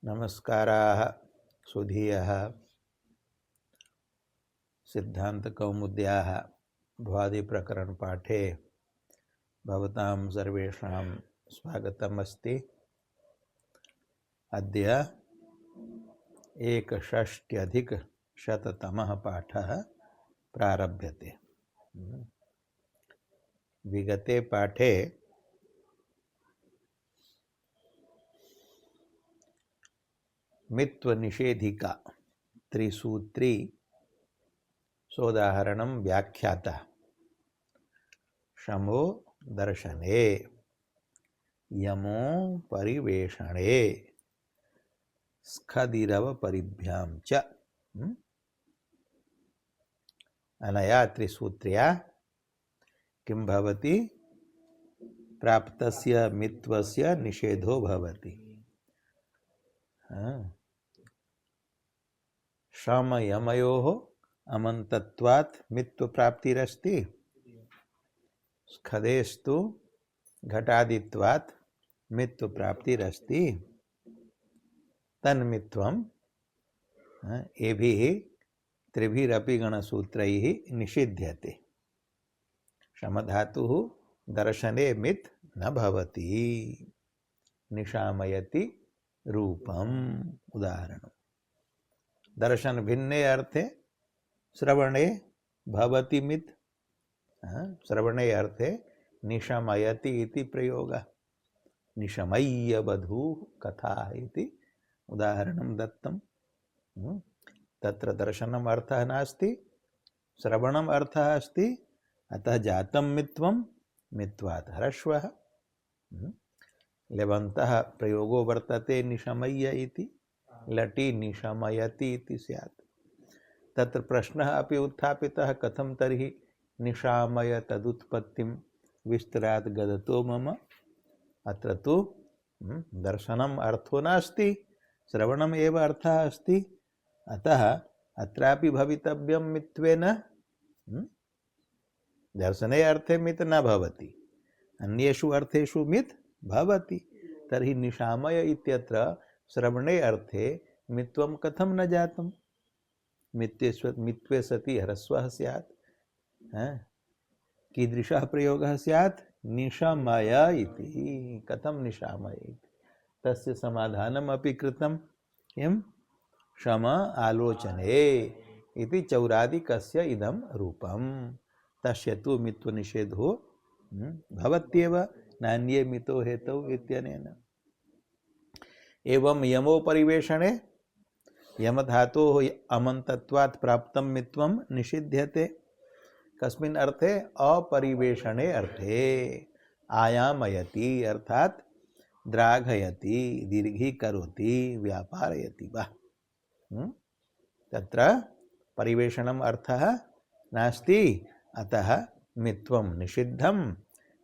नमस्काराः सुधीयः सिद्धान्तकौमुद्याः भ्वादिप्रकरणपाठे भवतां सर्वेषां स्वागतमस्ति। अद्य 61अधिकशततमः पाठः प्रारभ्यते। विगते पाठे मित्वनिषेधिका त्रिसूत्री सोदाहरणं व्याख्यातः। शमो दर्शने यमो परिवेषणे स्खदिरव परिभ्यां च। अनया त्रिसूत्र्या किं भवति? प्राप्तस्य मित्वस्य निषेधो भवति। शम यमयोः अमन्तत्वात् मित्वप्राप्तिरस्ति। स्खदेस्तु घटादित्वात् मित्वप्राप्तिरस्ति। तन्मित्वं एभिः त्रिभिरपि गणसूत्रैः निषिध्यते। शमधातुः दर्शने मित् न भवति। निशामयति रूपम उदाहरणम्। दर्शन भिन्ने अर्थे श्रवणे भवति मित्। श्रवणे अर्थे निशमयति इति प्रयोगः। निशमय्य बधूः कथा इति उदाहरणं दत्तं। तत्र दर्शनम् अर्थः नास्ति, श्रवणम् अर्थः अस्ति। अतः जातं मित्वं मित्वात् ह्रस्वः। लेवन्तः प्रयोगो वर्तते निशमय्य इति, लटि निशमयति इति स्यात्। तत्र प्रश्नः अपि उत्थापितः, कथं तर्हि निशामय तदुत्पत्तिं विस्तरात् गदतो मम। अत्र तु दर्शनम् अर्थो नास्ति, श्रवणम् एव अर्थः अस्ति। अतः अत्रापि भवितव्यं मित्वेन। दर्शने अर्थे मित् न भवति, अन्येषु अर्थेषु मित् भवति। तर्हि निशामय इत्यत्र श्रवणे अर्थे मित्वं कथं न जातं? मित्वे सति ह्रस्वः स्यात्। कीदृशः प्रयोगः स्यात्? निशमय इति। कथं निशामय इति? तस्य समाधानम् अपि कृतं। किं? शम आलोचने इति चौरादिकस्य इदं रूपं। तस्य तु मित्वनिषेधो भवत्येव, नान्ये मितो हेतौ इत्यनेन। एवं यमो परिवेषणे यमधातोः अमन्तत्वात् प्राप्तं मित्वं निषिध्यते। कस्मिन् अर्थे? अपरिवेषणे अर्थे। आयामयति अर्थात् द्राघयति, दीर्घीकरोति, व्यापारयति वा। तत्र परिवेषणम् अर्थः नास्ति। अतः मित्वं निषिद्धं।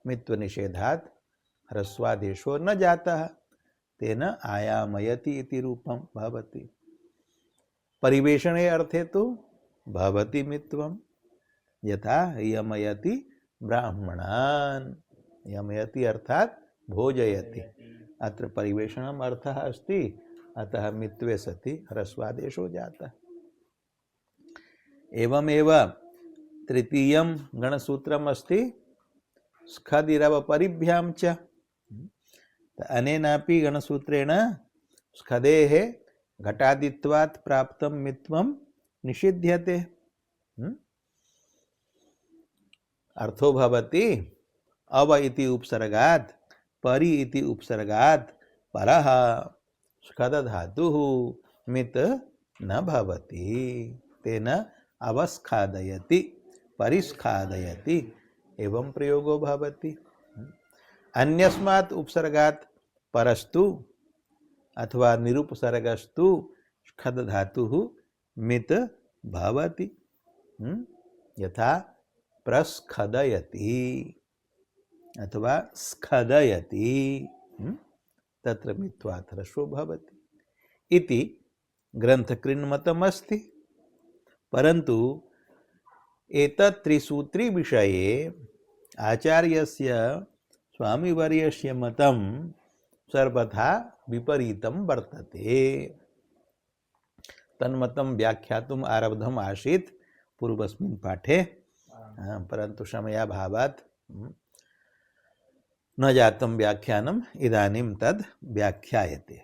मित्वनिषेधात् ह्रस्वादेशो न जातः, तेन आयामयति इति रूपं भवति। परिवेषणे अर्थे तु भवति मित्वं। यथा यमयति ब्राह्मणान्। यमयति अर्थात् भोजयति। अत्र परिवेषणम् अर्थः अस्ति। अतः मित्वे सति ह्रस्वादेशो जातः। एवमेव तृतीयं गणसूत्रम् अस्ति स्खदिरव परिभ्यां च। अनेनापि गणसूत्रेण स्खदेः घटादित्वात् प्राप्तं मित्वं निषिध्यते। अर्थो भवति अव इति उपसर्गात् परि इति उपसर्गात् परः स्खदधातुः मित् न भवति। तेन अवस्खादयति, परिस्खादयति एवं प्रयोगो भवति। अन्यस्मात् उपसर्गात् परस्तु अथवा निरुपसर्गस्तु स्खदधातुः मित् भवति। यथा प्रस्खदयति अथवा स्खदयति, तत्र मित्वात् ह्रस्वो भवति इति ग्रन्थकृन्मतमस्ति। परन्तु एतत् त्रिसूत्री विषये आचार्यस्य स्वामिवर्यस्य मतं सर्वथा विपरीतं वर्तते। तन्मतं व्याख्यातुम् आरब्धम् आसीत् पूर्वस्मिन् पाठे, परन्तु समयाभावात् न जातं व्याख्यानम्, इदानीं तद् व्याख्यायते।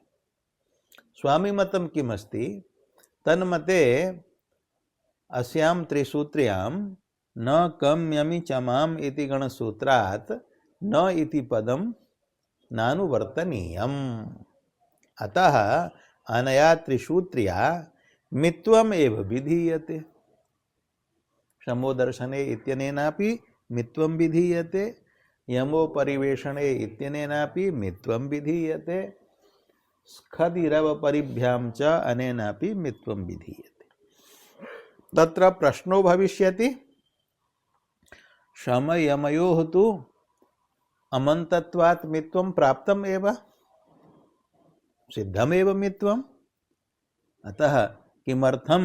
स्वामिमतं किमस्ति? तन्मते अस्यां त्रिसूत्र्यां न कं यमि चमाम् इति गणसूत्रात् न इति पदं नानुवर्तनीयम्। अतः अनया त्रिसूत्र्या मित्वम् एव विधीयते। शमोदर्शने इत्यनेनापि मित्वं विधीयते, यमो परिवेशणे इत्यनेनापि मित्वं विधीयते, स्खदिरव परिभ्यां च अनेनापि मित्वं विधीयते। तत्र प्रश्नो भविष्यति, शम यमयोः तु अमन्तत्वात् मित्वं प्राप्तम् एव, सिद्धमेव मित्वम्, अतः किमर्थं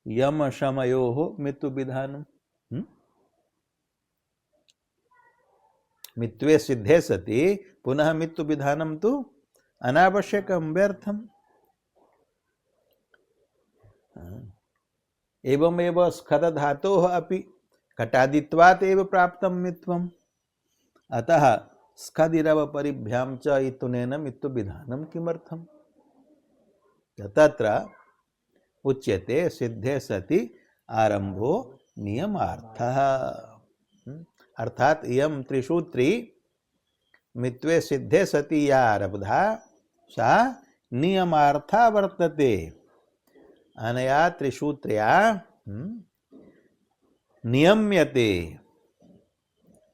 यम शमयोः मित्तुविधानम्? मित्वे सिद्धे सति पुनः मित्तुविधानं तु अनावश्यकं, व्यर्थम्। एवमेव स्खद धातोः अपि कटादित्वात् एव प्राप्तं मित्वम्, अतः स्खदिरव परिभ्यां च इत्युनेन मित्तुविधानं किमर्थम्? तत्र उच्यते सिद्धे सति आरंभो नियमार्थः। अर्थात इयं त्रिसूत्री मित्वे सिद्धे सति या आरब्धा सा नियमार्था वर्तते। अनया त्रिसूत्र्या नियम्यते।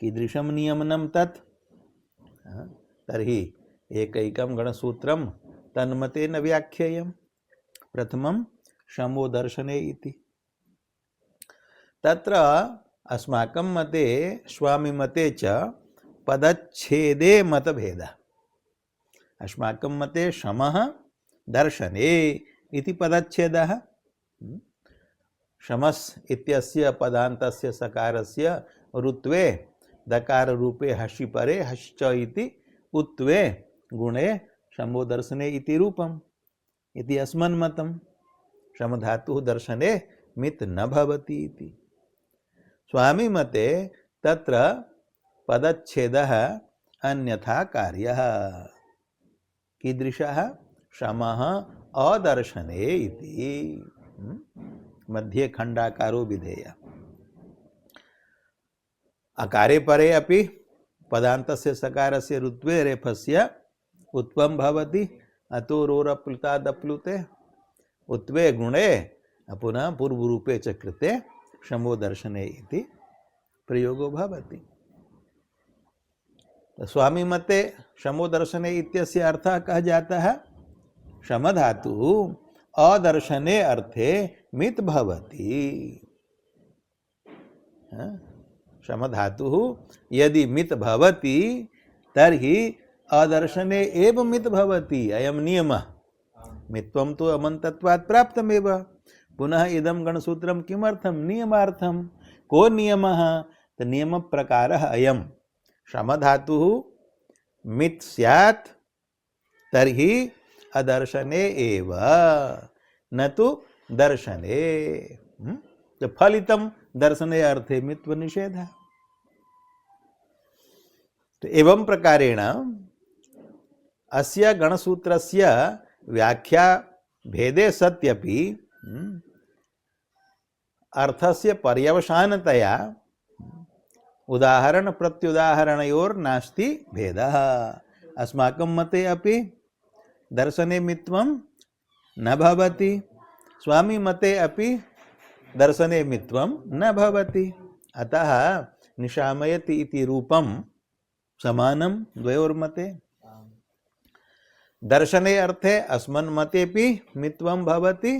कीदृशं नियमनं तत्? तर्हि एकैकं गणसूत्रं तन्मतेन व्याख्येयम्। प्रथमं शमो दर्शने इति। तत्र अस्माकं मते, स्वामी मते च पदच्छेदे मतभेदः। अस्माकं मते शमः दर्शने इति पदच्छेदः। शमस् इत्यस्य पदान्तस्य सकारस्य रुत्वे दकार रूपे हषि परे हश्च इति उत्वे गुणे शमो दर्शने इति रूपम् इति अस्मन्मतं। शमधातुः दर्शने मित् न भवति इति। स्वामी मते तत्र पदच्छेदः अन्यथा कार्यः। कीदृशः? शमः अदर्शने इति। मध्ये खण्डाकारो विधेयः। अकारे परे अपि पदान्तस्य सकारस्य रुत्वे रेफस्य उत्वं भवति। अतो रोरप्लुतादप्लुते उत्वे गुणे पुनः पूर्वरूपे च कृते शमो दर्शने इति प्रयोगो भवति। स्वामी मते शमो दर्शने इत्यस्य अर्थः कः जातः? शमधातुः अदर्शने अर्थे मित् भवति। शमधातुः यदि मित् भवति तर्हि अदर्शने एव मित् भवति। अयं नियमः। मित्वं तु अमन्तत्वात् प्राप्तमेव। पुनः इदं गणसूत्रं किमर्थं? नियमार्थं। को नियमः? तो नियम प्रकारः अयं। शमधातुः मित् स्यात् तर्हि अदर्शने एव, न तु दर्शने। तो फलितं दर्शने अर्थे मित्व निषेधः। तो एवं प्रकारेण अस्य गणसूत्रस्य व्याख्या भेदे सत्यपि अर्थस्य पर्यवसानतया उदाहरण प्रत्युदाहरणयोर्नास्ति भेदः। अस्माकं मते अपि दर्शने मित्वं न भवति, स्वामी मते अपि दर्शने मित्वं न भवति। अतः निशामयति इति रूपं समानं द्वयोर्मते। दर्शने अर्थे अस्मन्मतेपि मित्वं भवति,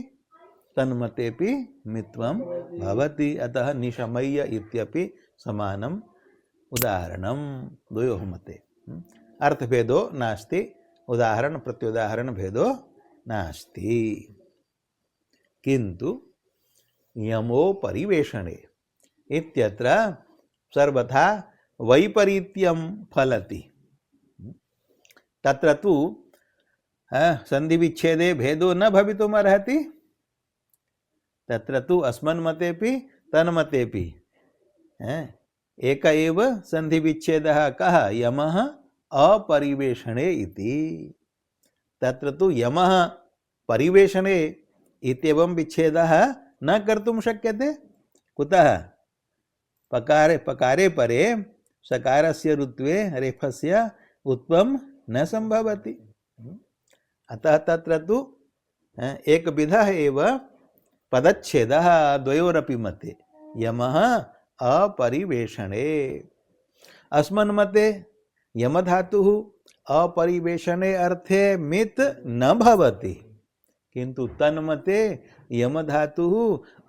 तन्मतेपि मित्वं भवति। अतः निशमय्य इत्यपि समानम् उदाहरणं द्वयोः मते। अर्थभेदो नास्ति, उदाहरण प्रत्युदाहरण भेदो नास्ति। किन्तु यमो परिवेशणे इत्यत्र सर्वथा वैपरीत्यं फलति। तत्र तु संधि विच्छेदे भेदो न भवितुमर्हति। तत्र तु अस्मन्मतेपि तन्मतेपि एक एव संधि विच्छेदः कः यमः अपरिवेषणे इति। तत्र तु यमः परिवेषणे इत्येवं विच्छेदः न कर्तुं शक्यते। कुतः? पकारे पकारे परे सकारस्य रुत्वे रेफस्य उत्वं न संभवति। अतः तत्र तु एकविधः एव पदच्छेदः द्वयोरपि मते, यमः अपरिवेषणे। अस्मन्मते यमधातुः अपरिवेषणे अर्थे मित् न भवति, किंतु तन्मते यमधातुः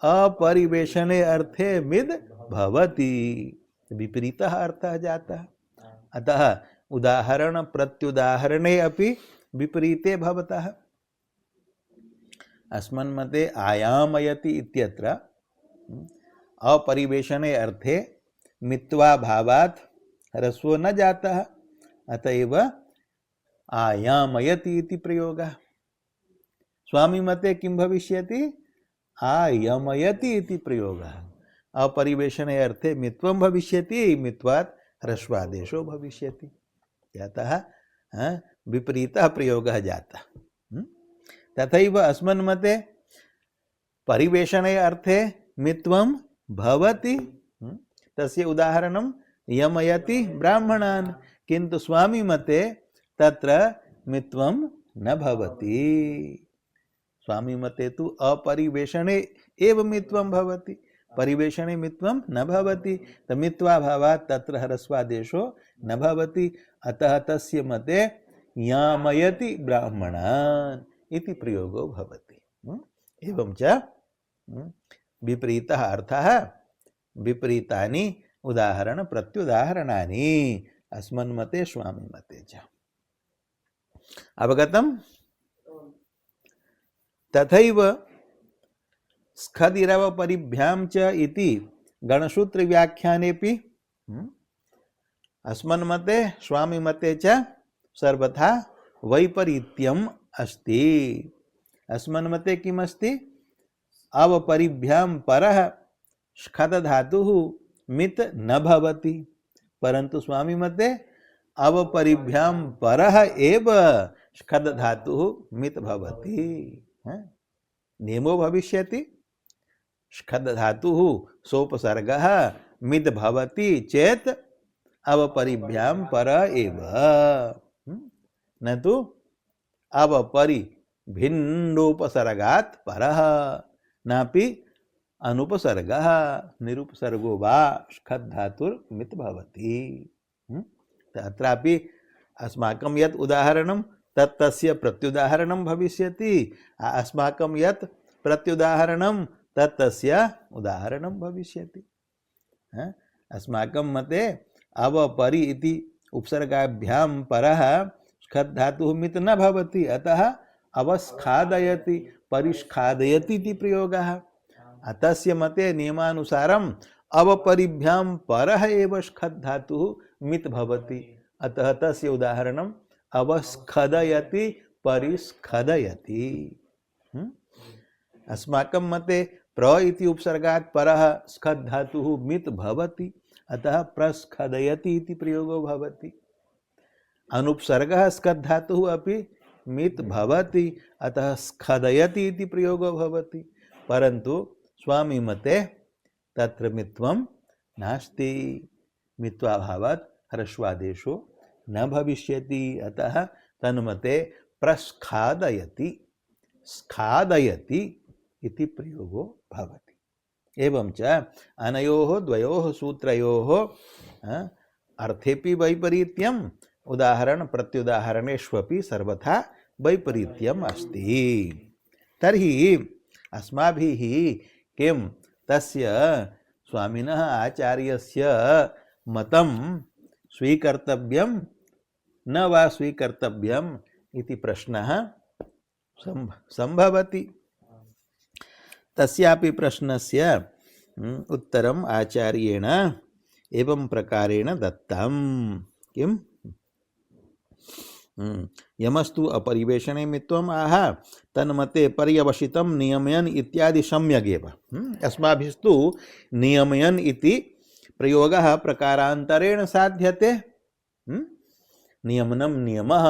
अपरिवेषणे अर्थे मिद् भवति। विपरीतः अर्थः जातः। अतः उदाहरण प्रत्युदाहरणे अपि विपरीते भवतः। अस्मन्मते आयामयति इत्यत्र अपरिवेषणे अर्थे मित्वा भावात् ह्रस्वो न जातः, अतएव आयामयति इति प्रयोगः। स्वामिमते किं भविष्यति? आयमयति इति प्रयोगः। अपरिवेषणे अर्थे मित्वं भविष्यति, मित्वात् ह्रस्वादेशो भविष्यति। अतः विपरीतः प्रयोगः जातः। तथैव अस्मन्मते परिवेषणे अर्थे मित्वं भवति, तस्य उदाहरणं यमयति ब्राह्मणान्, किन्तु स्वामिमते तत्र मित्वं न भवति। स्वामिमते तु अपरिवेषणे एव मित्वं भवति, परिवेषणे मित्वं न भवति। मित्वा भावात् तत्र ह्रस्वादेशो न भवति, अतः तस्य मते यामयति ब्राह्मणान् इति प्रयोगो भवति। एवं च विपरीतः अर्थः, विपरीतानि उदाहरण प्रत्युदाहरणानि अस्मन्मते स्वामिमते च। अवगतम्? तथैव स्खदिरव परिभ्यां च इति गणसूत्र व्याख्यानेपि अस्मन्मते स्वामिमते च सर्वथा वैपरीत्यम् अस्ति। अस्मन्मते किम् अस्ति? अवपरिभ्यां परः स्खद धातुः मित् न भवति, परंतु स्वामिमते अवपरिभ्यां परः एव स्खद धातुः मित् भवति। नियमो भविष्यति स्खद धातुः सोपसर्गः मित् भवति चेत् अवपरिभ्यां पर एव, न तु अवपरि भिन्नोपसर्गात् परः, नापि अनुपसर्गः निरुपसर्गो वा स्खद धातुर्मित् भवति। तत्रापि अस्माकं यत् उदाहरणं तत् तस्य प्रत्युदाहरणं भविष्यति, अस्माकं यत् प्रत्युदाहरणं तत् तस्य उदाहरणं भविष्यति। अस्माकं मते अवपरि इति उपसर्गाभ्यां परः स्खद धातुः मित् न भवति, अतः अवस्खादयति परिस्खादयति इति प्रयोगः। तस्य मते नियमानुसारम् अवपरिभ्यां परः एव स्खद धातुः मित् भवति, अतः तस्य उदाहरणम् अवस्खदयति परिस्खदयति। अस्माकं मते प्र इति उपसर्गात् परः स्खद धातुः मित् भवति, अतः प्रस्खदयति इति प्रयोगो भवति। अनुपसर्गः स्खद धातुः अपि मित् भवति, अतः स्खदयति इति प्रयोगो भवति, परन्तु स्वामिमते तत्र मित्वं नास्ति। मित्वा भावात् ह्रस्वादेशो न भविष्यति, अतः तन्मते प्रस्खादयति स्खादयति इति प्रयोगो भवति। एवं च अनयोः द्वयोः सूत्रयोः अर्थेपि वैपरीत्यम्, उदाहरण प्रत्युदाहरणेष्वपि सर्वथा वैपरीत्यम् अस्ति। तर्हि अस्माभिः किं तस्य स्वामिनः आचार्यस्य मतं स्वीकर्तव्यं न वा स्वीकर्तव्यम् इति प्रश्नः संभवति। तस्यापि प्रश्नस्य उत्तरम् आचार्येण एवं प्रकारेण दत्तम्। किम्? यमस्तु अपरिवेशने मित्वम् आह तन्मते पर्यवसितं नियमयन् इत्यादि सम्यगेव। अस्माभिस्तु नियमयन् इति प्रयोगः प्रकारान्तरेण साध्यते। नियमनं नियमः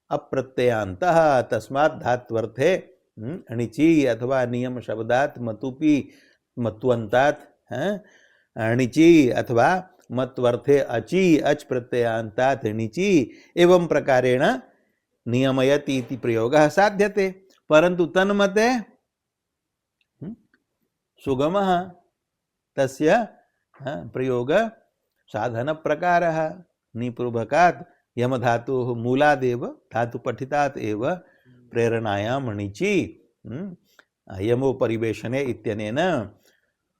अप्रत्ययान्तः, तस्मात् धात्वर्थे अणिचि अथवा नियम शब्दात् मतुपि मत्वन्तात् अणिचि अथवा मत्वर्थे अचि अच प्रत्ययान्तात् णिचि एवं प्रकारेण नियमयति इति प्रयोगः साध्यते। परन्तु तन्मते सुगमः तस्य प्रयोग साधन प्रकारः निपूर्वकात् यमधातुः मूलादेव धातुपठितात् एव प्रेरणायां णिचि यमो परिवेशने इत्यनेन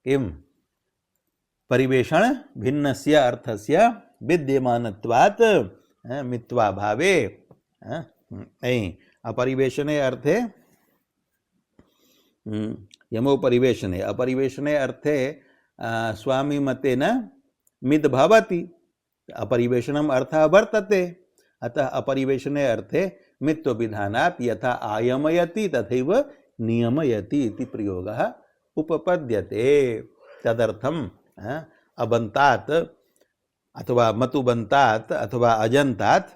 किं परिवेषण भिन्नस्य अर्थस्य विद्यमानत्वात् मित्वाभावे अपरिवेशने अर्थे यमो परिवेशने अपरिवेशने अर्थे स्वामी मतेन मिद भवति, अपरिवेशनम अर्थः वर्तते। अतः अपरिवेशने अर्थे मित्व विधानात् यथा आयमयति तथैव नियमयति इति प्रयोगः उपपद्यते। तदर्थम अबन्तात् अथवा मतुबन्तात् अथवा अजन्तात्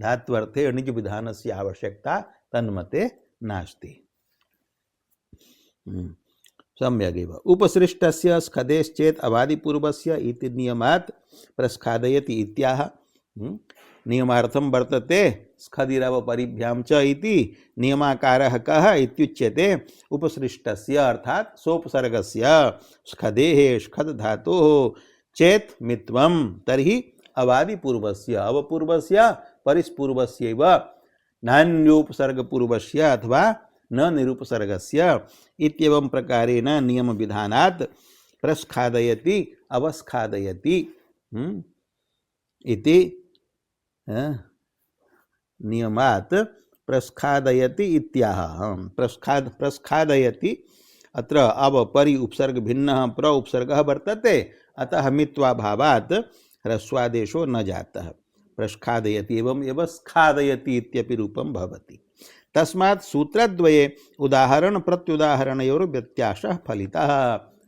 धात्वर्थे निज विधानस्य आवश्यकता तन्मते नास्ति। सम्यगेव उपसृष्टस्य स्खदेश्चेत् अवादिपूर्वस्य इति नियमात् प्रस्खादयति इत्याह। नियमार्थं वर्तते स्खदिरव परिभ्यां च इति नियमाकारः कः इत्युच्यते। उपसृष्टस्य अर्थात् सोपसर्गस्य स्खदेः स्खद धातोः चेत् मित्वं तर्हि अवादिपूर्वस्य अवपूर्वस्य परिस्पूर्वस्यैव नान्योपसर्गपूर्वस्य अथवा न निरुपसर्गस्य इत्येवं प्रकारेण नियम विधानात् प्रस्खादयति अवस्खादयति इति नियमात् प्रस्खादयति इत्याह। प्रस्खादयति अत्र अव परि उपसर्ग भिन्नः प्र उपसर्गः वर्तते, अतः मित्वाभावात् ह्रस्वादेशो न जातः। प्रस्खादयति एवं एव स्खादयति इत्यपि रूपं भवति। तस्मात् सूत्रद्वये उदाहरण प्रत्युदाहरणयोर व्यत्यासः फलितः।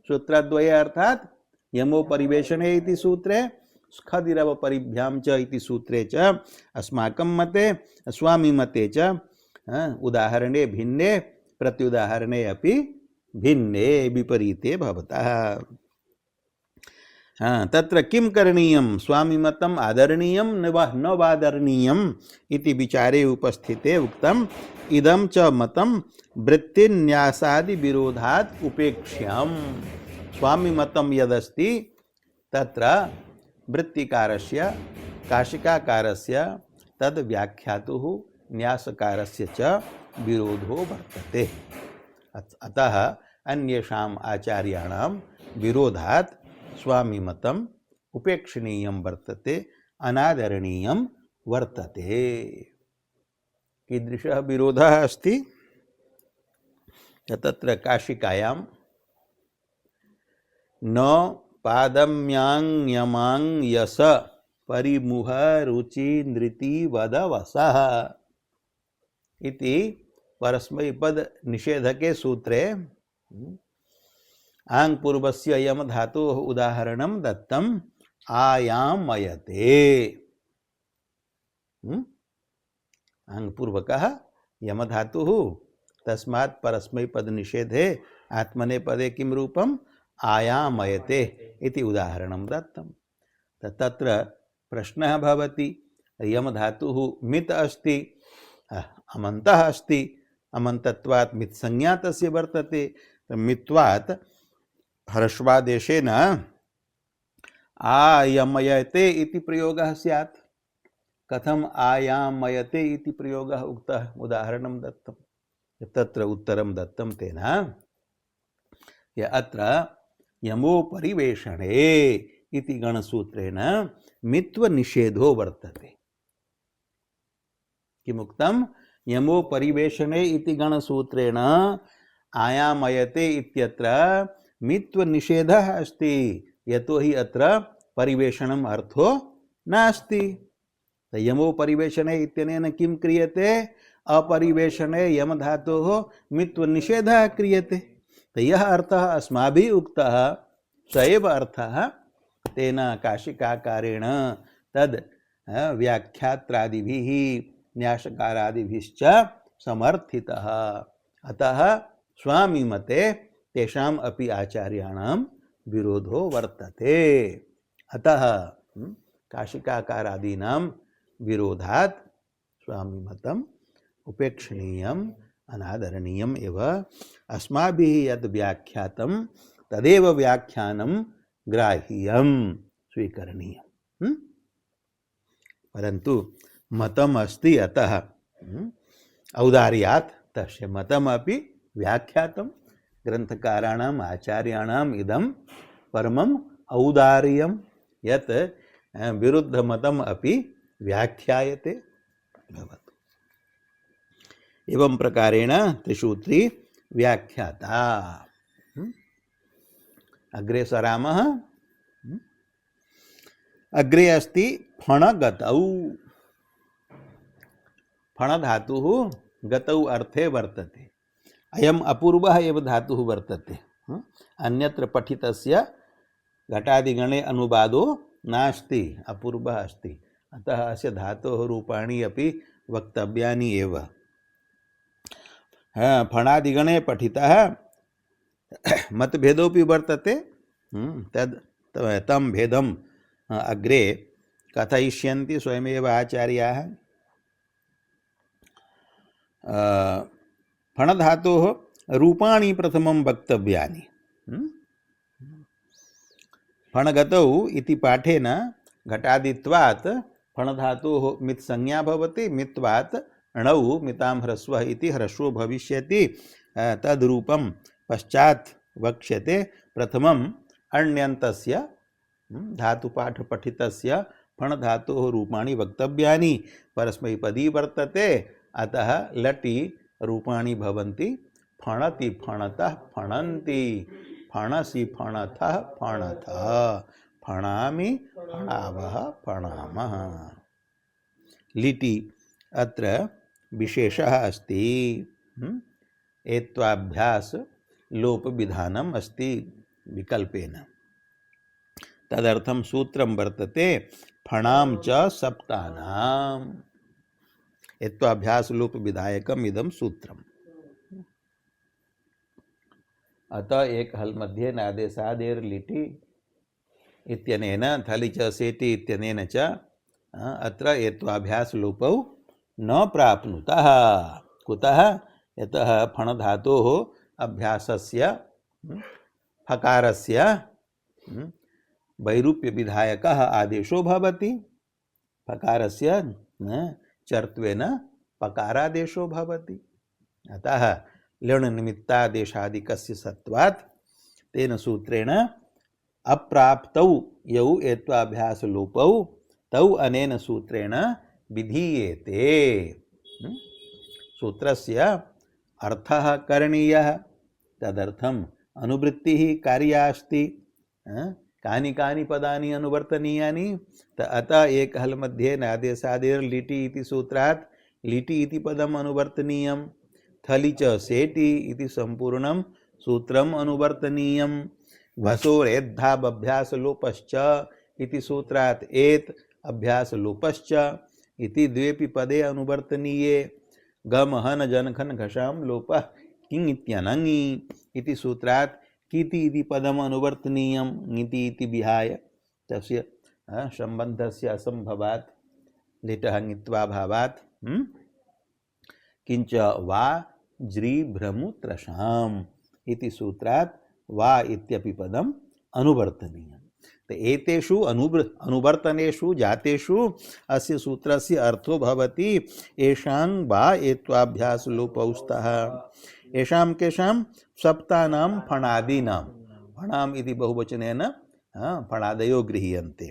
सूत्रद्वये अर्थात् यमो परिवेशने इति सूत्रे स्खदिरव परिभ्यां च इति सूत्रे च अस्माकं मते स्वामी मते च उदाहरणे भिन्ने प्रत्युदाहरणे अपि भिन्ने विपरीते भवतः। तत्र किं करणीयं स्वामी मतम् आदरणीयं न वादरणीयम् इति विचारे उपस्थिते उक्तम् इदं च मतं वृत्तिन्यासादि विरोधात् उपेक्ष्यम्। स्वामी मतं यदस्ति तत्र वृत्तिकारस्य काशिकाकारस्य तद् व्याख्यातुः न्यासकारस्य च विरोधो वर्तते। अतः अन्येषाम् आचार्याणां विरोधात् स्वामी मतम् उपेक्षणीयं वर्तते, अनादरणीयं वर्तते। कीदृशः विरोधः अस्ति? तत्र काशिकायां न पादम्यांयमां यस परिमुह रुचि नृति वदवसः इति परस्मैपद निषेधके सूत्रे आंग पूर्वस्य यम धातोः उदाहरणं दत्तम् आयामयते। आंग पूर्वकः यम धातुः, तस्मात् परस्मैपद निषेधे आत्मने पदे किं रूपम् आयामयते इति उदाहरणं दत्तं। तत्र प्रश्नः भवति, यम धातुः मित् अस्ति, अमन्तः अस्ति, अमन्तत्वात् मित् संज्ञा तस्य वर्तते। मित्वात् ह्रस्वादेशेन आयमयते इति प्रयोगः स्यात्। कथम आयामयते इति प्रयोगः उक्तः? उदाहरणं दत्तं, तत्र उत्तरं दत्तं तेन अत्र यमो परिवेशणे इति गणसूत्रेण मित्व निषेधो वर्तते। किमुक्तं? यमो परिवेशणे इति गणसूत्रेण आयामयते इत्यत्र मित्व निषेधः अस्ति, यतो हि अत्र परिवेशनम् अर्थो नास्ति। यमो परिवेशने इत्यनेन किं क्रियते? अपरिवेशने यम धातोः मित्व निषेधः क्रियते। तो यह अर्थः अस्माभिः उक्तः स एव अर्थः तेन काशिकाकारेण तद् व्याख्यात्रादिभिः न्यासकारादिभिश्च समर्थितः। अतः स्वामी मते तेषाम् अपि आचार्याणां विरोधो वर्तते। अतः काशिकाकारादीनां विरोधात् स्वामी मतम् उपेक्षणीयम् अनादरणीयम् एव। अस्माभिः यद् व्याख्यातं तदेव व्याख्यानं ग्राह्यं स्वीकरणीयम्। परन्तु मतम् अस्ति, अतः औदार्यात् तस्य मतमपि व्याख्यातं। ग्रन्थकाराणाम् आचार्याणाम् इदं परमम् औदार्यं यत् विरुद्धमतम् अपि व्याख्यायते भवतु। एवं प्रकारेण त्रिसूत्री व्याख्याता। अग्रे सरामः। अग्रे अस्ति फणगतौ। फणधातुः गतौ अर्थे वर्तते। अयम् अपूर्वः एव धातुः वर्तते। अन्यत्र पठितस्य घटादिगणे अनुवादो नास्ति, अपूर्वः अस्ति। अतः अस्य धातोः रूपाणि अपि वक्तव्यानि एव। फणादिगणे पठितः मतभेदोऽपि वर्तते। तं भेदम् अग्रे कथयिष्यन्ति स्वयमेव आचार्याः। फणधातोः रूपाणि प्रथमं वक्तव्यानि। फणगतौ इति पाठेन घटादित्वात् फणधातोः मित् संज्ञा भवति। मित्वात् णौ मितां ह्रस्वः इति ह्रस्वो भविष्यति। तद्रूपं पश्चात् वक्ष्यते। प्रथमम् अण्यन्तस्य धातुपाठ पठितस्य फणधातोः रूपाणि वक्तव्यानि। परस्मैपदी वर्तते, अतः लटि रूपाणि भवन्ति। फणति फणतः फणन्ति, फणसि फणथः फणथः, फणामि फणावः फणामः। लिटि अत्र विशेषः अस्ति। एत्वाभ्यास लोप विधानम् अस्ति विकल्पेन। तदर्थं सूत्रं वर्तते फणां च सप्तानाम्। एत्वाभ्यास लोप विधायकम् इदं सूत्रम्। अतः एक हल मध्ये नादेशादेर लिटि इत्यनेन थलि च सेटि इत्यनेन च अत्र एत्वाभ्यास लोपौ न प्राप्नुतः। कुतः? यतः फणधातोः अभ्यासस्य फकारस्य वैरूप्य विधायकः आदेशो भवति। फकारस्य चर्त्वेन पकारादेशो भवति। अतः लण् निमित्तादेशादिकस्य सत्वात् तेन सूत्रेण अप्राप्तौ यौ एत्वाभ्यास लोपौ तौ अनेन सूत्रेण विधीयेते। सूत्रस्य अर्थः करणीयः, तदर्थम् अनुवृत्तिः कार्या अस्ति। कानि कानि पदानि अनुवर्तनीयानि? अतः एक हल मध्ये नादेशादेर लिटि इति सूत्रात् लिटि इति पदम् अनुवर्तनीयम्। थलि च सेटि इति सम्पूर्णं सूत्रम् अनुवर्तनीयम्। भसोरेद्धाभ्यास लोपश्च इति सूत्रात् एत् अभ्यास लोपश्च इति द्वेपि पदे अनुवर्तनीये। गम हन जनखन घशां लोपः किङ् इत्यनङि इति सूत्रात् किति इति पदम् अनुवर्तनीयम्। ङिति इति विहाय तस्य सम्बन्धस्य असम्भवात् लिटः ङित्वा भावात् किञ्च वा ज्री भ्रमु त्रषाम् इति सूत्रात् वा इत्यपि पदम् अनुवर्तनीयम्। तो एतेषु अनुवर्तनेषु जातेषु अस्य सूत्रस्य अर्थो भवति येषां वा एत्वाभ्यास लोपौ स्तः। येषां केषां? सप्तानां फणादीनां। फणाम् इति बहुवचनेन फणादयो गृह्यन्ते।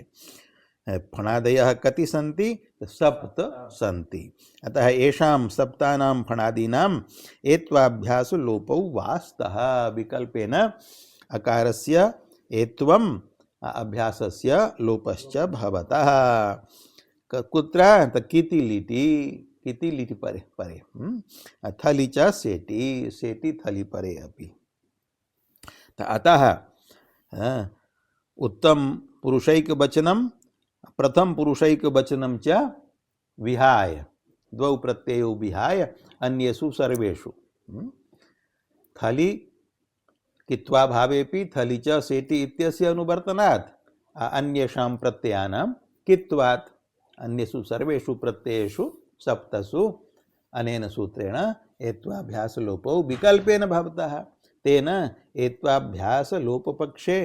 फणादयः कति सन्ति? सप्त सन्ति। अतः येषां सप्तानां फणादीनाम् एत्वाभ्यास लोपौ वा स्तः। विकल्पेन अकारस्य एत्वम् अभ्यासस्य लोपश्च भवतः। कुत्र किति लिटि परे परे थलि च सेटि सेटि थलि परे अपि। अतः उत्तम पुरुषैकवचनं प्रथम पुरुषैकवचनं च विहाय द्वौ प्रत्ययौ विहाय अन्येषु सर्वेषु थलि कित्वा भावेपि थलि च सेटि इत्यस्य अनुवर्तनात् अन्येषां प्रत्ययानां कित्वात् अन्येषु सर्वेषु प्रत्ययेषु सप्तसु अनेन सूत्रेण एत्वाभ्यासलोपौ विकल्पेन भवतः। तेन एत्वाभ्यासलोपपक्षे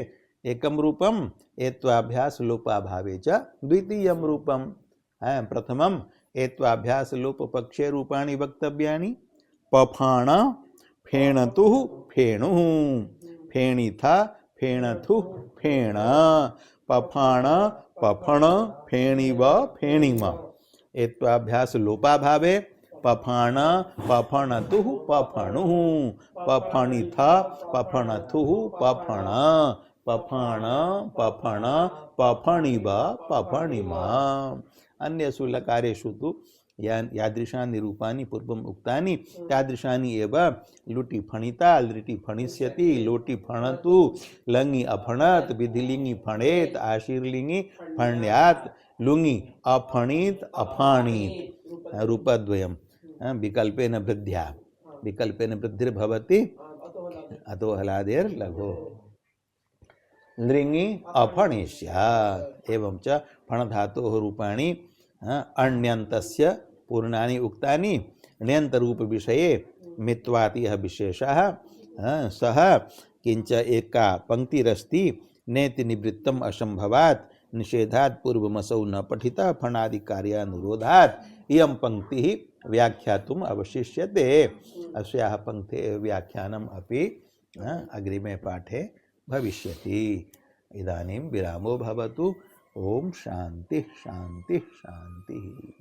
एकं रूपम् एत्वाभ्यासलोपाभावे च द्वितीयं रूपम्। प्रथमम् एत्वाभ्यासलोपपक्षे रूपाणि वक्तव्यानि। पफाण फेणतुः फेणुः, फेणिथा फेणथुः फेण, पफाण पफण फेणिव फेणिम। एत्वाभ्यासलोपाभावे पफाण पफणतुः पफणुः, पफणिथा पफणथुः पफण, पफाण पफण पफणिव पफणिम। अन्येषु लकारेषु तु यादृशानि रूपाणि पूर्वम् उक्तानि तादृशानि एव लुटि फणिता लिटि फणिष्यति, लोटि फणतु, लङि अफणत्, विधिलिङि फणेत्, आशीर्लिङि फण्यात्, लुङि अफणित अफाणित। रूपद्वयं विकल्पेन वृद्ध्या, विकल्पेन वृद्धिर्भवति अतो हलादेर् लघो लृङि अफणिष्यात्। एवं च फणधातोः रूपाणि अण्यन्तस्य पूर्णानि उक्तानि। ण्यन्तरूप विषये मित्वात् यः विशेषः सः किंच एका पंक्तिरस्ति नेति निवृत्तम् असंभवात् निषेधात् पूर्वमसौ न पठितः फणादि कार्यानुरोधात् इयं पंक्तिः व्याख्यातुम् अवशिष्यते। अस्याः पंक्तेः व्याख्यानम् अपि अग्रिमे पाठे भविष्यति। इदानीं विरामो भवतु। ओम शांति शांति शांति।